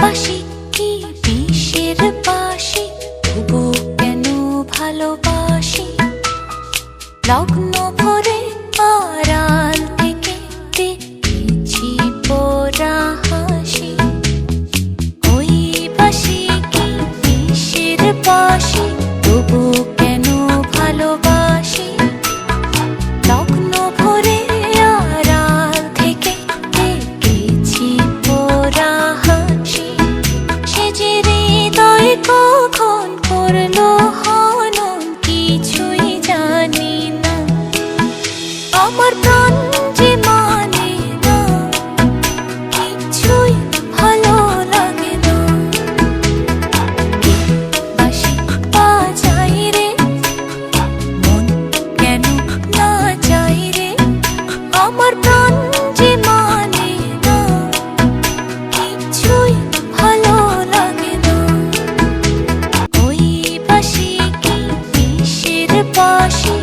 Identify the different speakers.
Speaker 1: বাঁশি কি বিষের বাঁশি, তবু কেন ভালোবাসি। লগ্ন ভরে আড়াল থেকে দেখেছি পোড়া হাসি। ওই বাঁশি কি বিষের বাঁশি, তবু কেন ভালোবাসি। লগ্ন ভরে আড়াল থেকে দেখেছি পোড়া হাসি। সে যে হৃদয় কখন করলো হনন, কিছুই জানি না। আমার প্রাণ যে মানে না, কিছুই ভালো লাগে না। বাঁশি বাজাই রে, মন কেন না চাই রে। আমার প্রাণ যে মানে না, কিছুই ভালো লাগে না। ওই বাঁশি কি বিষের বাঁশি,